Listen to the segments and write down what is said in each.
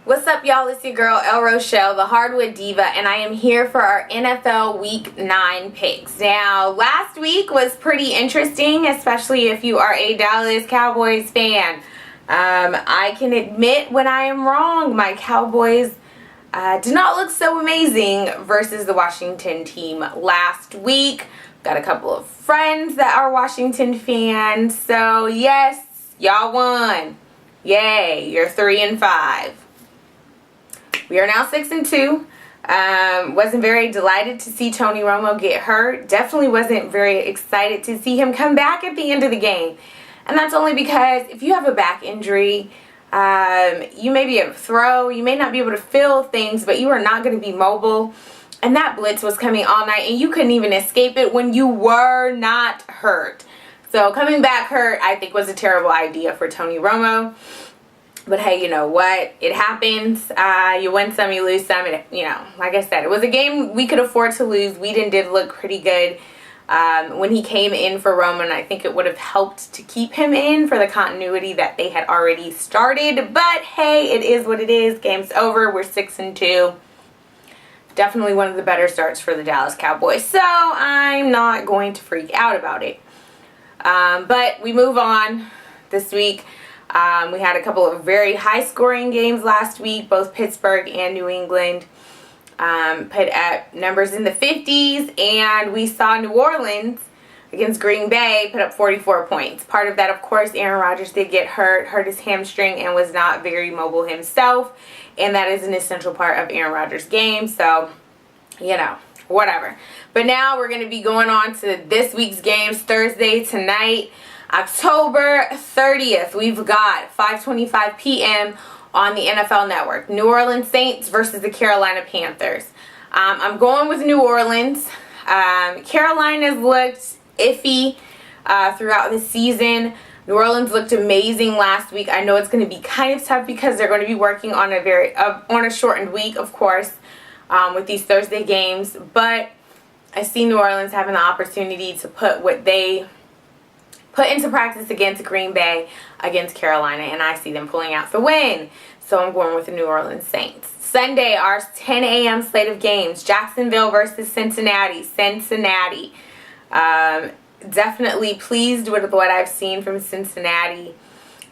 What's up, y'all? It's your girl, El Rochelle, the Hardwood Diva, and I am here for our NFL Week 9 picks. Now, last week was pretty interesting, especially if you are a Dallas Cowboys fan. I can admit when I am wrong. My Cowboys did not look so amazing versus the Washington team last week. Got a couple of friends that are Washington fans, so yes, y'all won. Yay, you're 3-5. We are now 6-2. Wasn't very delighted to see Tony Romo get hurt. Definitely wasn't very excited to see him come back at the end of the game. And that's only because if you have a back injury, you may be able to throw, you may not be able to feel things, but you are not going to be mobile. And that blitz was coming all night, and you couldn't even escape it when you were not hurt. So coming back hurt, I think, was a terrible idea for Tony Romo. But hey, you know what? It happens. You win some, you lose some. And, like I said, it was a game we could afford to lose. Whedon did look pretty good when he came in for Roman. I think it would have helped to keep him in for the continuity that they had already started. But hey, it is what it is. Game's over. We're 6-2. Definitely one of the better starts for the Dallas Cowboys. So I'm not going to freak out about it. But we move on this week. We had a couple of very high-scoring games last week. Both Pittsburgh and New England put up numbers in the 50s. And we saw New Orleans against Green Bay put up 44 points. Part of that, of course, Aaron Rodgers did get hurt his hamstring, and was not very mobile himself. And that is an essential part of Aaron Rodgers' game. So, whatever. But now we're going to be going on to this week's games. Thursday tonight, October 30th, we've got 5:25 p.m. on the NFL Network. New Orleans Saints versus the Carolina Panthers. I'm going with New Orleans. Carolina's looked iffy throughout the season. New Orleans looked amazing last week. I know it's going to be kind of tough because they're going to be working on a shortened week, of course, with these Thursday games. But I see New Orleans having the opportunity to put what they put into practice against Green Bay, against Carolina, and I see them pulling out the win. So I'm going with the New Orleans Saints. Sunday, our 10 a.m. slate of games. Jacksonville versus Cincinnati. Definitely pleased with what I've seen from Cincinnati.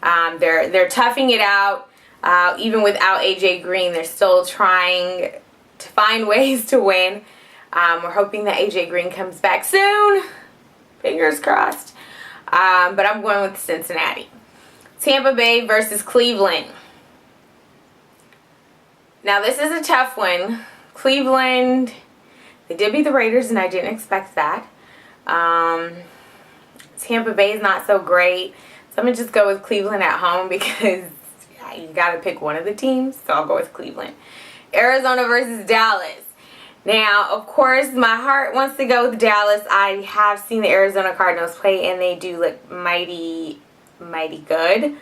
They're toughing it out. Even without A.J. Green, they're still trying to find ways to win. We're hoping that A.J. Green comes back soon. Fingers crossed. But I'm going with Cincinnati. Tampa Bay versus Cleveland. Now, this is a tough one. Cleveland, they did beat the Raiders, and I didn't expect that. Tampa Bay is not so great. So I'm going to just go with Cleveland at home because you got to pick one of the teams. So I'll go with Cleveland. Arizona versus Dallas. Now, of course, my heart wants to go with Dallas. I have seen the Arizona Cardinals play, and they do look mighty, mighty good.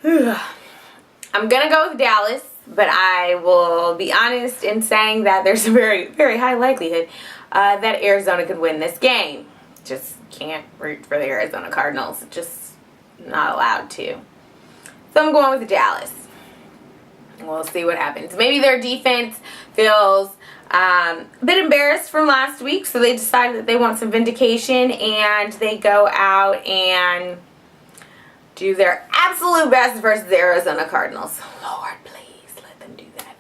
I'm going to go with Dallas, but I will be honest in saying that there's a very, very high likelihood that Arizona could win this game. Just can't root for the Arizona Cardinals. Just not allowed to. So I'm going with Dallas. We'll see what happens. Maybe their defense feels a bit embarrassed from last week, so they decided that they want some vindication, and they go out and do their absolute best versus the Arizona Cardinals. Lord, please let them do that.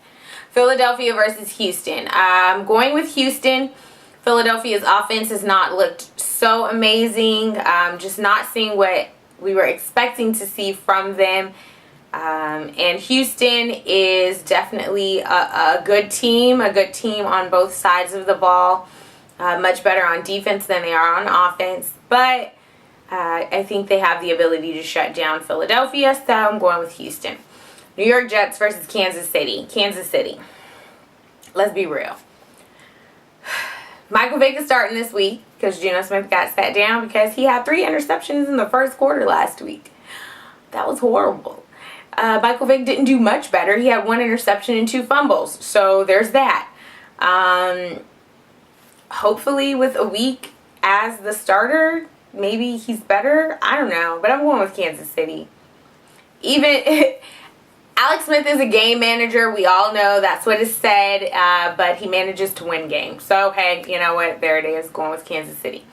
Philadelphia versus Houston. I'm going with Houston. Philadelphia's offense has not looked so amazing. Just not seeing what we were expecting to see from them. And Houston is definitely a good team on both sides of the ball. Much better on defense than they are on offense. But I think they have the ability to shut down Philadelphia, so I'm going with Houston. New York Jets versus Kansas City. Kansas City. Let's be real. Michael Vick is starting this week because Geno Smith got sat down because he had 3 interceptions in the first quarter last week. That was horrible. Michael Vick didn't do much better. He had 1 interception and 2 fumbles. So there's that. Hopefully with a week as the starter, maybe he's better. I don't know. But I'm going with Kansas City. Even Alex Smith is a game manager. We all know that's what is said, but he manages to win games. So, hey, you know what? There it is, going with Kansas City.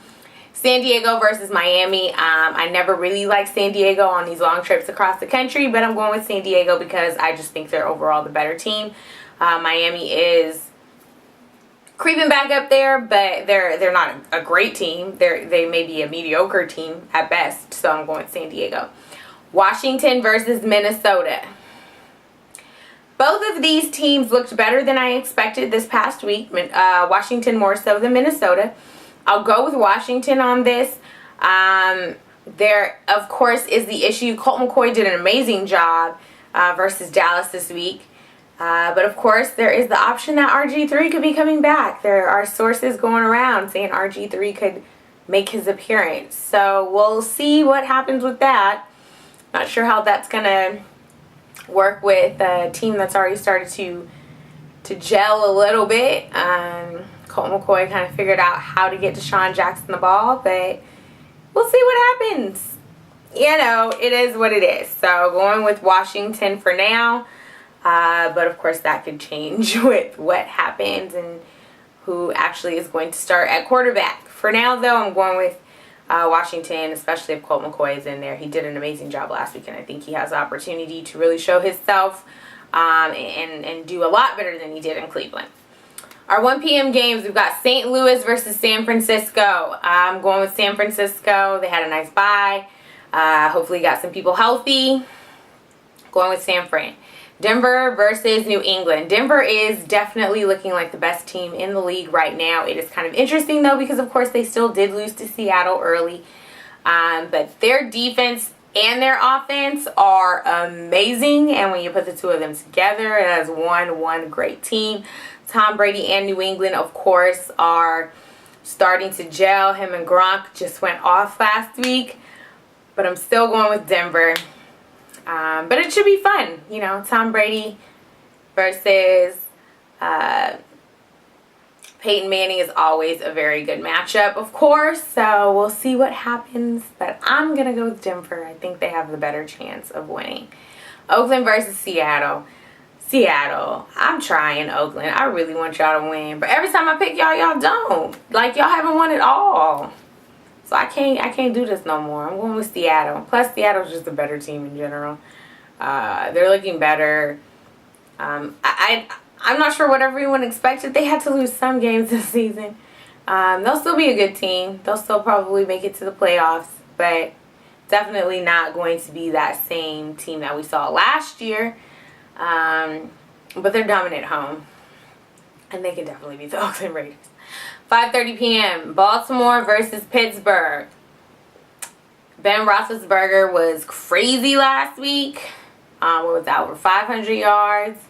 San Diego versus Miami. I never really liked San Diego on these long trips across the country, but I'm going with San Diego because I just think they're overall the better team. Miami is creeping back up there, but they're not a great team. They may be a mediocre team at best, so I'm going with San Diego. Washington versus Minnesota. Both of these teams looked better than I expected this past week. Washington more so than Minnesota. I'll go with Washington on this. There, of course, is the issue. Colt McCoy did an amazing job versus Dallas this week. But, of course, there is the option that RG3 could be coming back. There are sources going around saying RG3 could make his appearance. So we'll see what happens with that. Not sure how that's going to work with a team that's already started to gel a little bit. Colt McCoy kind of figured out how to get Deshaun Jackson the ball, but we'll see what happens. You know, it is what it is. So going with Washington for now. But of course that could change with what happens and who actually is going to start at quarterback. For now though, I'm going with Washington, especially if Colt McCoy is in there. He did an amazing job last week, and I think he has the opportunity to really show himself and do a lot better than he did in Cleveland. Our 1 p.m. games, we've got St. Louis versus San Francisco. I'm going with San Francisco. They had a nice bye. Hopefully got some people healthy. Going with San Fran. Denver versus New England. Denver is definitely looking like the best team in the league right now. It is kind of interesting though because of course they still did lose to Seattle early. But their defense and their offense are amazing, and when you put the two of them together, it has one great team. Tom Brady and New England, of course, are starting to gel. Him and Gronk just went off last week, but I'm still going with Denver. But it should be fun, you know, Tom Brady versus Peyton Manning is always a very good matchup, of course, so we'll see what happens, but I'm going to go with Denver. I think they have the better chance of winning. Oakland versus Seattle. Seattle, I'm trying Oakland. I really want y'all to win, but every time I pick y'all, y'all don't. Like, y'all haven't won at all. So I can't do this no more. I'm going with Seattle. Plus, Seattle's just a better team in general. They're looking better. I'm not sure what everyone expected. They had to lose some games this season. They'll still be a good team. They'll still probably make it to the playoffs, but definitely not going to be that same team that we saw last year. But they're dominant at home, and they can definitely beat the Oakland Raiders. 5:30 p.m. Baltimore versus Pittsburgh. Ben Roethlisberger was crazy last week. What was that? Over 500 yards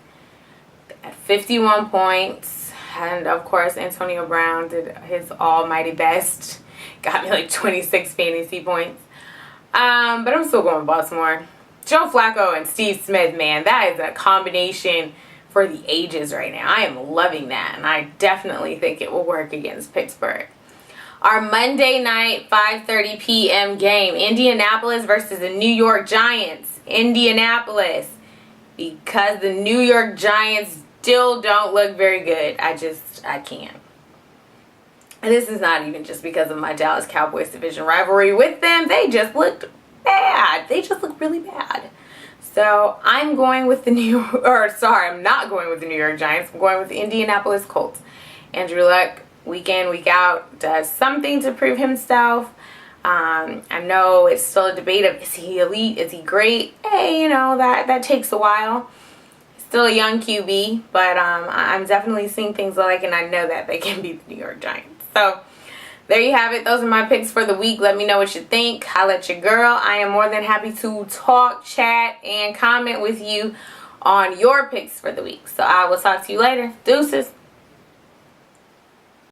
at 51 points. And of course, Antonio Brown did his almighty best. Got me like 26 fantasy points. But I'm still going with Baltimore. Joe Flacco and Steve Smith, man, that is a combination for the ages right now. I am loving that, and I definitely think it will work against Pittsburgh. Our Monday night 5:30 p.m. game, Indianapolis versus the New York Giants. Indianapolis, because the New York Giants still don't look very good. I can't. And this is not even just because of my Dallas Cowboys division rivalry with them. They just looked bad. They just look really bad. So I'm going with I'm not going with the New York Giants. I'm going with the Indianapolis Colts. Andrew Luck, week in, week out, does something to prove himself. I know it's still a debate of, is he elite? Is he great? Hey, you know, that takes a while. Still a young QB, but I'm definitely seeing things like, and I know that they can beat the New York Giants. So there you have it. Those are my picks for the week. Let me know what you think. Holla at your girl. I am more than happy to talk, chat, and comment with you on your picks for the week. So I will talk to you later. Deuces.